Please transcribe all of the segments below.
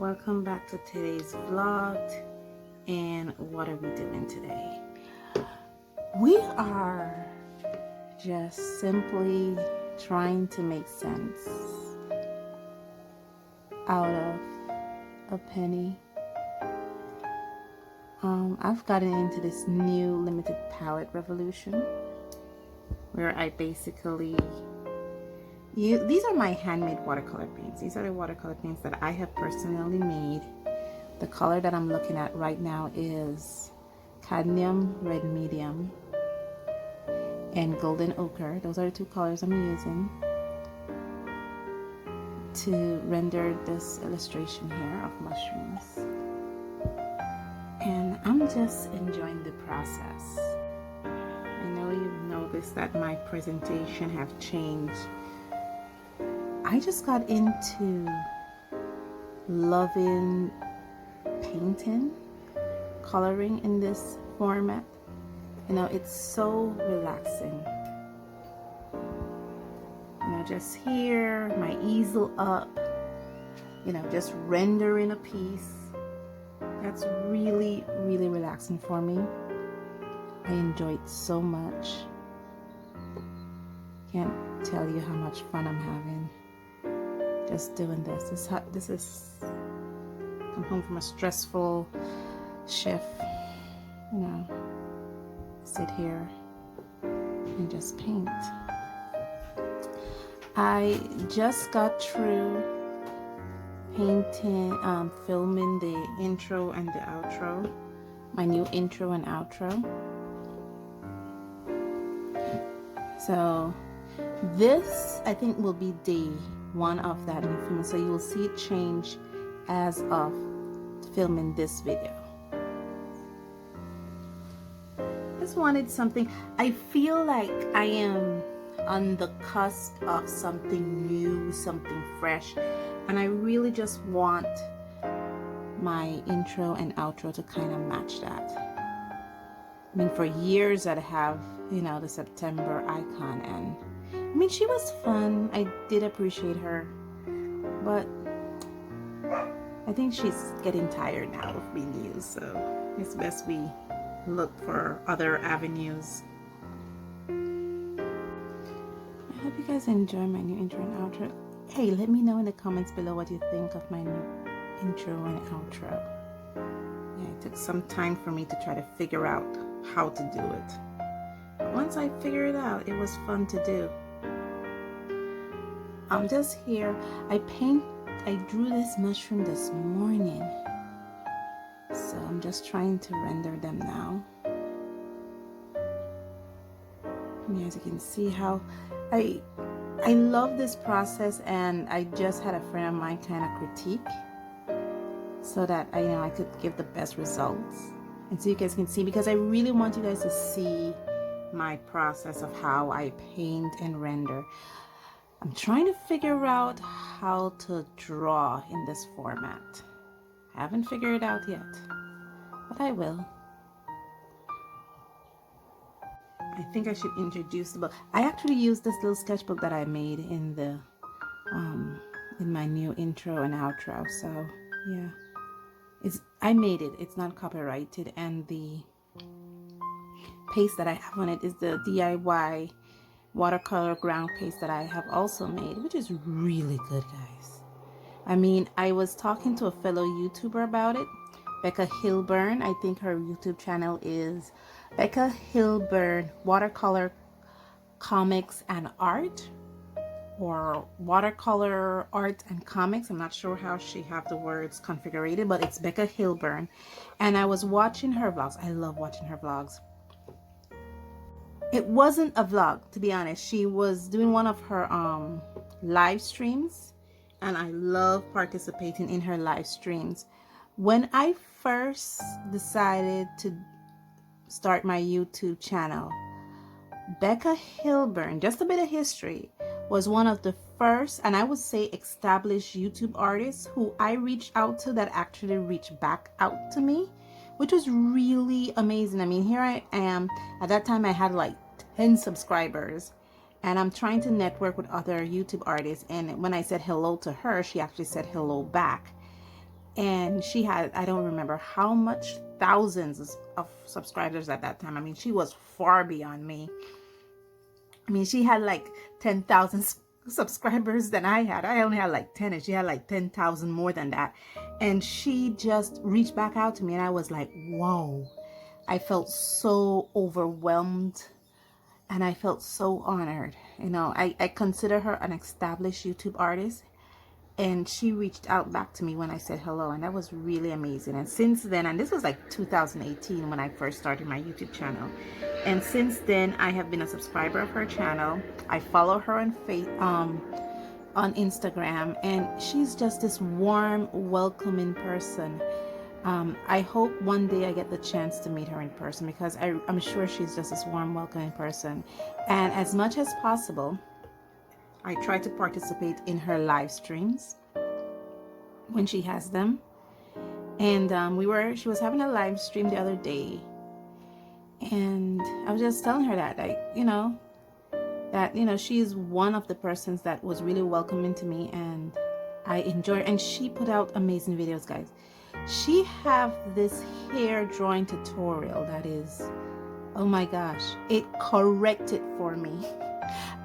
Welcome back to today's vlog. And what are we doing today? We are just simply trying to make sense out of a penny. I've gotten into this new limited palette revolution where I basically these are my handmade watercolor paints. These are the watercolor paints that I have personally made. The color that I'm looking at right now is cadmium red medium and golden ochre. Those are the two colors I'm using to render this illustration here of mushrooms. And I'm just enjoying the process. I know you've noticed that my presentation have changed. I just got into loving painting, coloring in this format. You know, it's so relaxing. You know, just here, my easel up, you know, just rendering a piece. That's really, really relaxing for me. I enjoy it so much. Can't tell you how much fun I'm having just doing this. This is come home from a stressful shift, you know, sit here and just paint. I just got through painting, filming the intro and the outro, my new intro and outro. So this, I think, will be day one of that new film. So you'll see it change as of filming this video. Just wanted something. I feel like I am on the cusp of something new, something fresh, and I really just want my intro and outro to kind of match that. I mean, for years I'd have, you know, the September icon, and I mean, she was fun. I did appreciate her, but I think she's getting tired now of being used, so it's best we look for other avenues. I hope you guys enjoy my new intro and outro. Hey, let me know in the comments below what you think of my new intro and outro. Yeah, it took some time for me to try to figure out how to do it. But once I figured it out, it was fun to do. I'm just here. I drew this mushroom this morning, so I'm just trying to render them now. And as you can see how I love this process, and I just had a friend of mine kind of critique so that I could give the best results. And so you guys can see, because I really want you guys to see my process of how I paint and render. I'm trying to figure out how to draw in this format. I haven't figured it out yet, but I will. I think I should introduce the book. I actually used this little sketchbook that I made in the in my new intro and outro. So yeah, I made it. It's not copyrighted, and the paste that I have on it is the DIY watercolor ground paste that I have also made, which is really good, guys. I mean, I was talking to a fellow YouTuber about it, Becca Hilburn. I think her YouTube channel is Becca Hilburn Watercolor Comics and Art, or Watercolor Art and Comics. I'm not sure how she have the words configured, but it's Becca Hilburn. And I was watching her vlogs. I love watching her vlogs. It wasn't a vlog, to be honest. She was doing one of her live streams, and I love participating in her live streams. When I first decided to start my YouTube channel, Becca Hilburn, just a bit of history, was one of the first, and I would say established YouTube artists who I reached out to that actually reached back out to me, which was really amazing. I mean, here I am. At that time I had like 10 subscribers, and I'm trying to network with other YouTube artists, and when I said hello to her, she actually said hello back. And she had, I don't remember how much, thousands of subscribers at that time. I mean, she was far beyond me. I mean, she had like 10,000 subscribers than I had. I only had like 10, and she had like 10,000 more than that. And she just reached back out to me, and I was like, whoa. I felt so overwhelmed, and I felt so honored. You know, I consider her an established YouTube artist, and she reached out back to me when I said hello, and that was really amazing. And since then, and this was like 2018 when I first started my YouTube channel, and since then I have been a subscriber of her channel. I follow her on Instagram, and she's just this warm, welcoming person. I hope one day I get the chance to meet her in person, because I'm sure she's just this warm, welcoming person. And as much as possible, I try to participate in her live streams when she has them. And she was having a live stream the other day, and I was just telling her that, she's one of the persons that was really welcoming to me, and I enjoy her. And she put out amazing videos, guys. She have this hair drawing tutorial that is, oh my gosh, it corrected for me.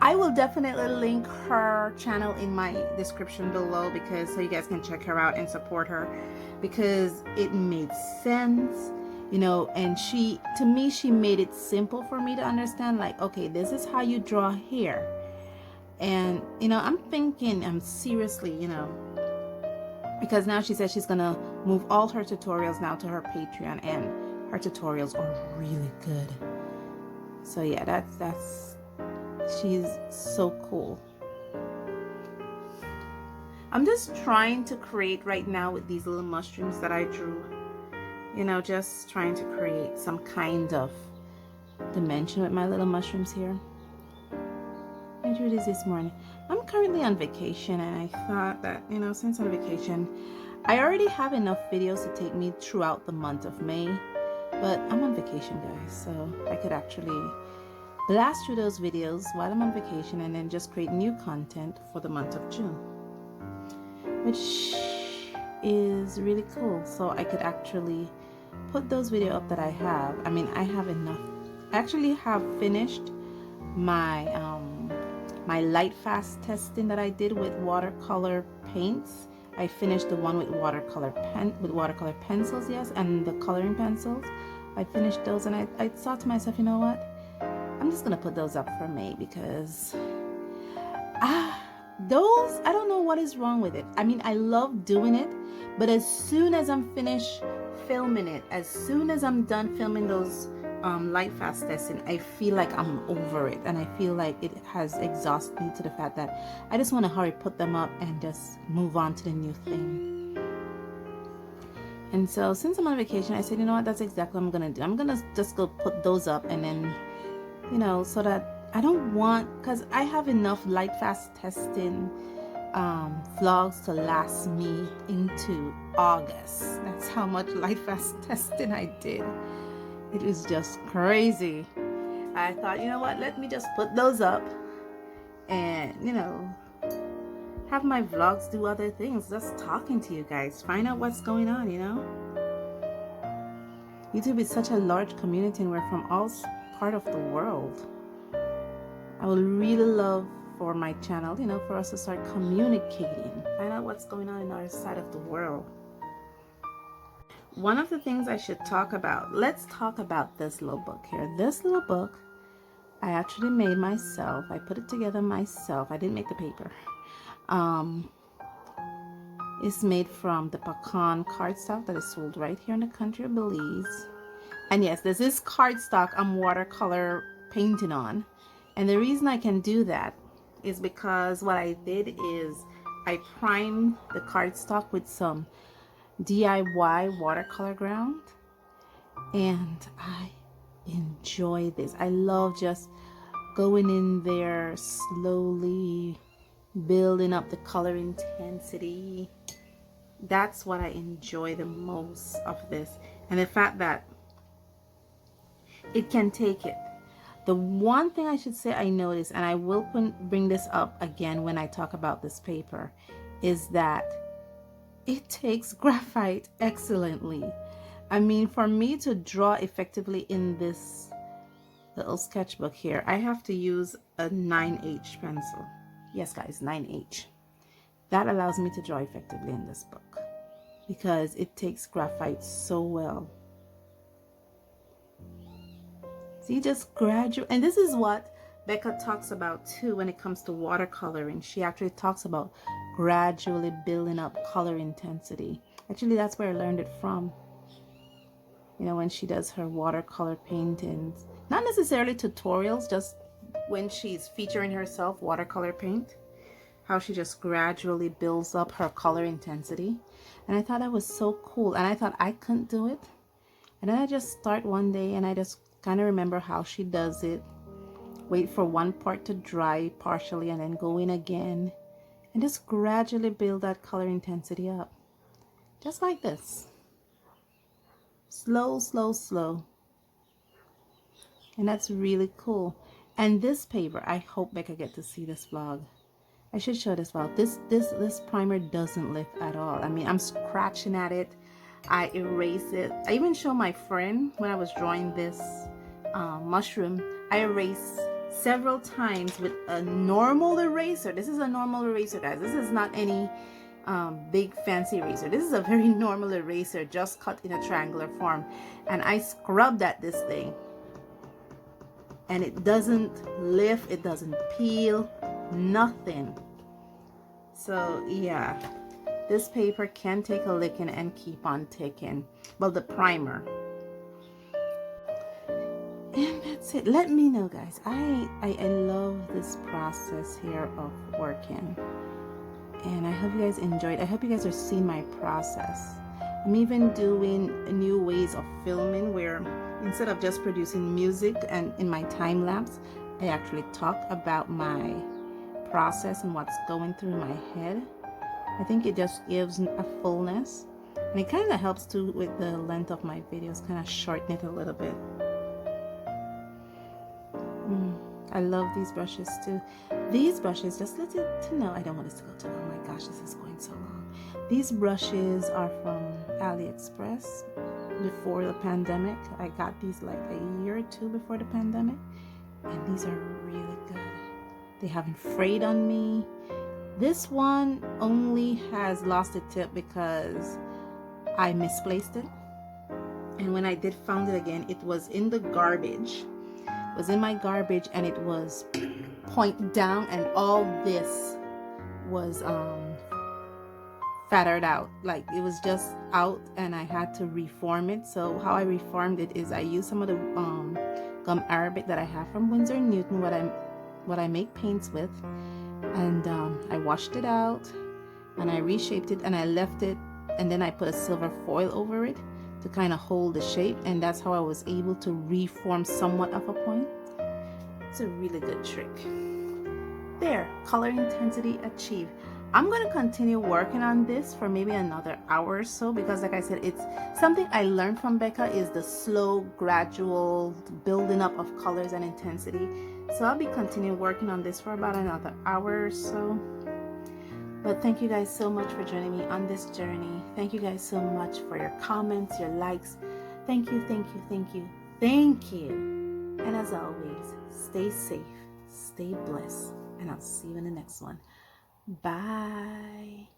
I will definitely link her channel in my description below, because so you guys can check her out and support her, because it made sense, and to me she made it simple for me to understand, like, okay, this is how you draw hair. And I'm thinking, I'm seriously, because now she says she's gonna move all her tutorials now to her Patreon, and her tutorials are really good. So yeah, that's she's so cool. I'm just trying to create right now with these little mushrooms that I drew, just trying to create some kind of dimension with my little mushrooms here. I drew this morning. I'm currently on vacation, and I thought that, since I'm on vacation, I already have enough videos to take me throughout the month of May, but I'm on vacation, guys, so I could actually blast through those videos while I'm on vacation, and then just create new content for the month of June, which is really cool. So I could actually put those videos up that I have. I mean, I have enough. I actually have finished my my light fast testing that I did with watercolor paints. I finished the one with watercolor pencils, yes, and the coloring pencils. I finished those, and I thought to myself, you know what? I'm just gonna put those up for May, because those, I don't know what is wrong with it. I mean, I love doing it, but as soon as I'm finished filming it, as soon as I'm done filming those light fast testing, I feel like I'm over it, and I feel like it has exhausted me to the fact that I just want to hurry put them up and just move on to the new thing. And so since I'm on vacation, I said, you know what, that's exactly what I'm gonna do. I'm gonna just go put those up, and then so that I don't want, because I have enough light fast testing vlogs to last me into August. That's how much light fast testing I did. It was just crazy. I thought, you know what, let me just put those up and have my vlogs do other things, just talking to you guys, find out what's going on. YouTube is such a large community, and we're from all part of the world. I would really love for my channel, for us to start communicating, find out what's going on in our side of the world. One of the things I should talk about, let's talk about this little book here. This little book I actually made myself. I put it together myself. I didn't make the paper. It's made from the pecan cardstock that is sold right here in the country of Belize. And yes, this is cardstock I'm watercolor painting on. And the reason I can do that is because what I did is I primed the cardstock with some DIY watercolor ground, and I enjoy this. I love just going in there slowly, building up the color intensity. That's what I enjoy the most of this, and the fact that it can take it. The one thing I should say I noticed, and I will bring this up again when I talk about this paper, is that it takes graphite excellently. I mean, for me to draw effectively in this little sketchbook here, I have to use a 9H pencil. Yes, guys, 9H. That allows me to draw effectively in this book because it takes graphite so well. See, just gradual. And this is what Becca talks about too when it comes to watercoloring. She actually talks about gradually building up color intensity. Actually, that's where I learned it from. You know, when she does her watercolor paintings. Not necessarily tutorials, just when she's featuring herself watercolor paint. How she just gradually builds up her color intensity. And I thought that was so cool. And I thought I couldn't do it. And then I just start one day and I just kind of remember how she does it. Wait for one part to dry partially and then go in again. And just gradually build that color intensity up. Just like this. Slow, slow, slow. And that's really cool. And this paper, I hope Becca get to see this vlog. I should show this vlog. This primer doesn't lift at all. I mean, I'm scratching at it. I erase it. I even show my friend when I was drawing this mushroom. I erased several times with a normal eraser. This is a normal eraser, guys. This is not any big fancy eraser. This is a very normal eraser, just cut in a triangular form. And I scrubbed at this thing. And it doesn't lift, it doesn't peel, nothing. So yeah, this paper can take a licking and keep on ticking. Well, the primer. And that's it. Let me know, guys. I love this process here of working. And I hope you guys enjoyed. I hope you guys are seeing my process. I'm even doing new ways of filming where instead of just producing music and in my time lapse, I actually talk about my process and what's going through my head. I think it just gives a fullness, and it kind of helps too with the length of my videos, kind of shorten it a little bit. I love these brushes too. These brushes, just let it to know, I don't want this to go too long. Oh my gosh, this is going so long. These brushes are from AliExpress before the pandemic. I got these like a year or two before the pandemic, and these are really good. They haven't frayed on me. This one only has lost a tip because I misplaced it, and when I did found it again, it was in the garbage. It was in my garbage, and it was point down, and all this was fattered out. Like it was just out, and I had to reform it. So how I reformed it is I used some of the gum arabic that I have from Winsor & Newton, what I make paints with, and I washed it out and I reshaped it and I left it, and then I put a silver foil over it to kind of hold the shape, and that's how I was able to reform somewhat of a point. It's a really good trick. There, color intensity achieved. I'm going to continue working on this for maybe another hour or so, because like I said, it's something I learned from Becca, is the slow, gradual building up of colors and intensity. So I'll be continuing working on this for about another hour or so. But thank you guys so much for joining me on this journey. Thank you guys so much for your comments, your likes. Thank you, thank you, thank you, thank you. And as always, stay safe, stay blessed, and I'll see you in the next one. Bye.